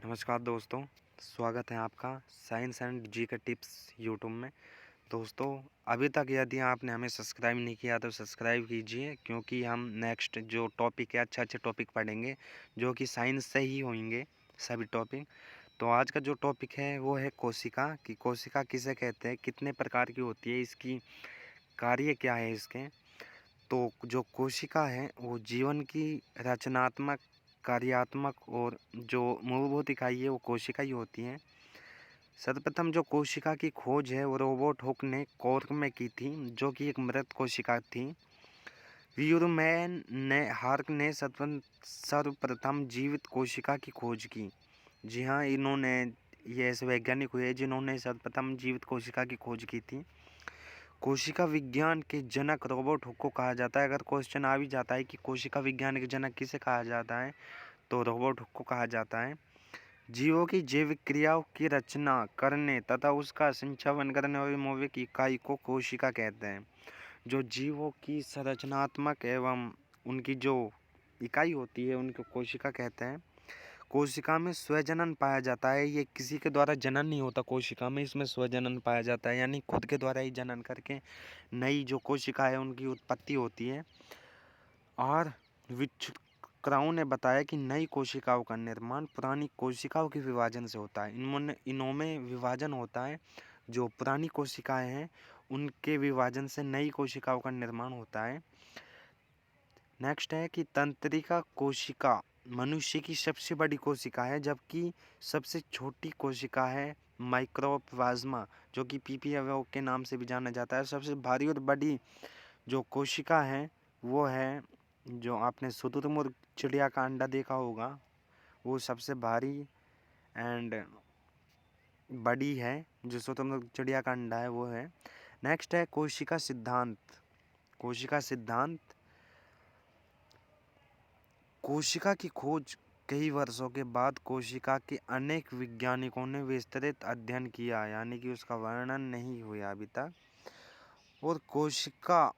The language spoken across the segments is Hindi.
नमस्कार दोस्तों, स्वागत है आपका साइंस एंड जी के टिप्स यूट्यूब में। दोस्तों, अभी तक यदि आपने हमें सब्सक्राइब नहीं किया तो सब्सक्राइब कीजिए, क्योंकि हम नेक्स्ट जो टॉपिक है अच्छे टॉपिक पढ़ेंगे जो कि साइंस से ही होंगे सभी टॉपिक। तो आज का जो टॉपिक है वो है कोशिका कि कोशिका किसे कहते हैं, कितने प्रकार की होती है, इसकी कार्य क्या है इसके। तो जो कोशिका है वो जीवन की रचनात्मक, कार्यात्मक और जो मूलभूत इकाई है वो कोशिका ही होती है। सर्वप्रथम जो कोशिका की खोज है वो रोबर्ट हुक ने कॉर्क में की थी, जो कि एक मृत कोशिका थी। वीयरमैन ने हार्क ने सर्वप्रथम जीवित कोशिका की खोज की। जी हाँ, इन्होंने ये ऐसे वैज्ञानिक हुए जिन्होंने सर्वप्रथम जीवित कोशिका की खोज की थी। कोशिका विज्ञान के जनक रॉबर्ट हुक को कहा जाता है। अगर क्वेश्चन आ भी जाता है कि कोशिका विज्ञान के जनक किसे कहा जाता है, तो रॉबर्ट हुक को कहा जाता है। जीवों की जैविक क्रियाओं की रचना करने तथा उसका संचालन करने वाली मौलिक इकाई को कोशिका कहते हैं। जो जीवों की संरचनात्मक एवं उनकी जो इकाई होती है उनको कोशिका कहते हैं। कोशिका में स्वजनन पाया जाता है। ये किसी के द्वारा जनन नहीं होता, कोशिका में इसमें स्वजनन पाया जाता है, यानी खुद के द्वारा ही जनन करके नई जो कोशिका है उनकी उत्पत्ति होती है। और विच्छुक्राओं ने बताया कि नई कोशिकाओं का निर्माण पुरानी कोशिकाओं के विभाजन से होता है। इनमें विभाजन होता है। जो पुरानी कोशिकाएं हैं उनके विभाजन से नई कोशिकाओं का निर्माण होता है। नेक्स्ट है कि तंत्रिका कोशिका मनुष्य की सबसे बड़ी कोशिका है, जबकि सबसे छोटी कोशिका है माइक्रोप्लाज्मा, जो कि पीपीएवओ के नाम से भी जाना जाता है। सबसे भारी और बड़ी जो कोशिका है वो है, जो आपने शुतुरमुर्ग चिड़िया का अंडा देखा होगा, वो सबसे भारी एंड बड़ी है। जो शुतुरमुर्ग चिड़िया का अंडा है वो है। नेक्स्ट है कोशिका सिद्धांत। कोशिका सिद्धांत, कोशिका की खोज कई वर्षों के बाद कोशिका के अनेक वैज्ञानिकों ने विस्तृत अध्ययन किया, यानी कि उसका वर्णन नहीं हुआ अभी तक। और कोशिका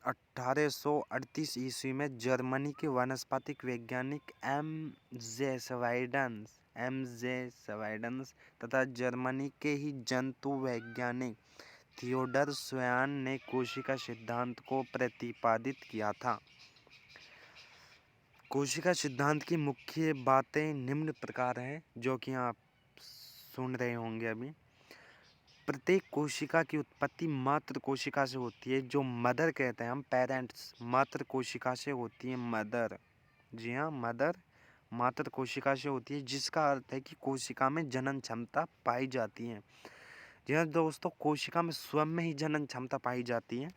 1838 ईस्वी में जर्मनी के वानस्पतिक वैज्ञानिक एम जे स्वाइडन्स तथा जर्मनी के ही जंतु वैज्ञानिक थियोडर श्वान ने कोशिका सिद्धांत को प्रतिपादित किया था। कोशिका सिद्धांत की मुख्य बातें निम्न प्रकार हैं, जो कि आप सुन रहे होंगे अभी। प्रत्येक कोशिका की उत्पत्ति मात्र कोशिका से होती है, जो मदर कहते हैं हम, पेरेंट्स, मात्र कोशिका से होती है। मदर, जी हाँ, मदर मात्र कोशिका से होती है, जिसका अर्थ है कि कोशिका में जनन क्षमता पाई जाती है। जी हाँ दोस्तों, कोशिका में स्वयं में ही जनन क्षमता पाई जाती है।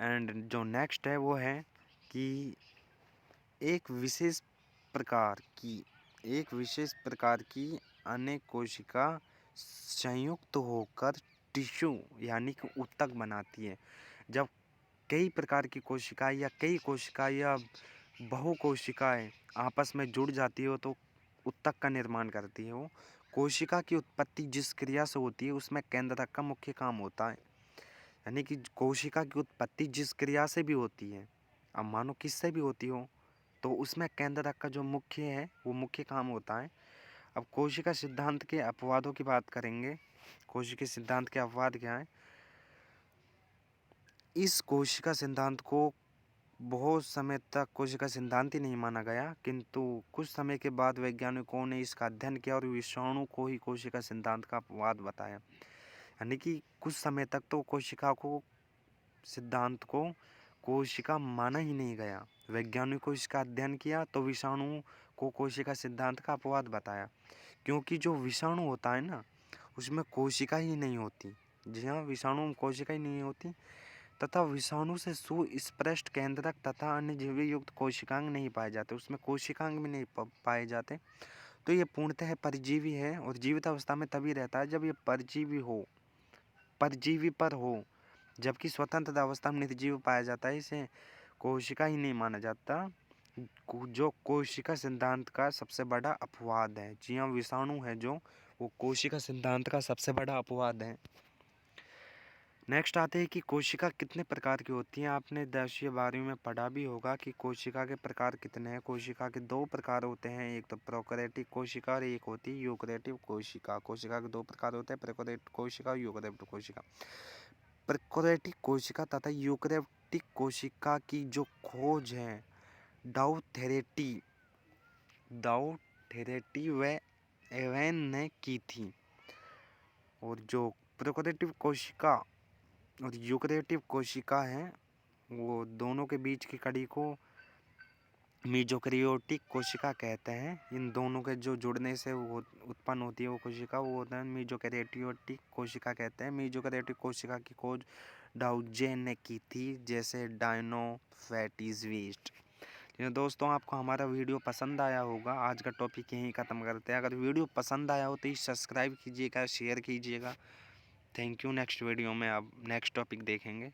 एंड जो नेक्स्ट है वो है कि एक विशेष प्रकार की अनेक कोशिका संयुक्त होकर टिश्यू यानी कि ऊतक बनाती है। जब कई प्रकार की कोशिकाएं या कई कोशिकाएं या बहु कोशिकाएं आपस में जुड़ जाती हो तो ऊतक का निर्माण करती है। वो कोशिका की उत्पत्ति जिस क्रिया से होती है उसमें केंद्रक का मुख्य काम होता है। यानी कि कोशिका की उत्पत्ति जिस क्रिया से भी होती है, अब मानो किससे भी होती हो, तो उसमें केंद्रक का जो मुख्य है वो मुख्य काम होता है। अब कोशिका सिद्धांत के अपवादों की बात करेंगे। कोशिका सिद्धांत के अपवाद क्या है? इस कोशिका सिद्धांत को बहुत समय तक कोशिका सिद्धांत ही नहीं माना गया, किंतु कुछ समय के बाद वैज्ञानिकों ने इसका अध्ययन किया और विषाणु को ही कोशिका सिद्धांत का अपवाद बताया। यानी कि कुछ समय तक तो कोशिका को सिद्धांत को कोशिका माना ही नहीं गया। वैज्ञानिकों इसका अध्ययन किया तो विषाणु को कोशिका सिद्धांत का अपवाद बताया, क्योंकि जो विषाणु होता है ना उसमें कोशिका ही नहीं होती। जी हाँ, विषाणु में कोशिका ही नहीं होती तथा विषाणु से सुस्पष्ट केंद्रक तथा अन्य झिल्ली युक्त कोशिकांग नहीं पाए जाते, उसमें कोशिकांग भी नहीं पाए जाते। तो ये पूर्णतः परजीवी है और जीवित अवस्था में तभी रहता है जब ये परजीवी पर हो, जबकि स्वतंत्र अवस्था में निर्जीव पाया जाता है, इसे कोशिका ही नहीं माना जाता, जो कोशिका सिद्धांत का सबसे बड़ा अपवाद है। जी हाँ, विषाणु है जो वो कोशिका सिद्धांत का सबसे बड़ा अपवाद है। नेक्स्ट आते हैं कि कोशिका कितने प्रकार की होती हैं। आपने 10वीं 12वीं में पढ़ा भी होगा कि कोशिका के प्रकार कितने हैं। कोशिका के दो प्रकार होते हैं, एक तो प्रोकैरियोटिक कोशिका और एक होती है यूकेरियोटिक कोशिका। कोशिका के दो प्रकार होते हैं, प्रोकैरियोटिक कोशिका और यूकेरियोटिक कोशिका। प्रोकैरियोटिक कोशिका तथा यूकेरियोटिक कोशिका की जो खोज है डाउथेरेटी व एवेन ने की थी। और जो प्रोकैरियोटिक कोशिका और यूकेरियोटिक कोशिका है, वो दोनों के बीच की कड़ी को मीजोकैरियोटिक कोशिका कहते हैं। इन दोनों के जो जुड़ने से वो उत्पन्न होती है वो कोशिका, वो होता है मीजोकैरियोटिक कोशिका कहते हैं। मीजोकैरियोटिक कोशिका की खोज डाउजेन ने की थी, जैसे डायनोफैटीज वेस्ट। दोस्तों, आपको हमारा वीडियो पसंद आया होगा। आज का टॉपिक यहीं ख़त्म करते हैं। अगर वीडियो पसंद आया हो तो सब्सक्राइब कीजिएगा, शेयर कीजिएगा। Thank you. नेक्स्ट वीडियो में आप नेक्स्ट टॉपिक देखेंगे।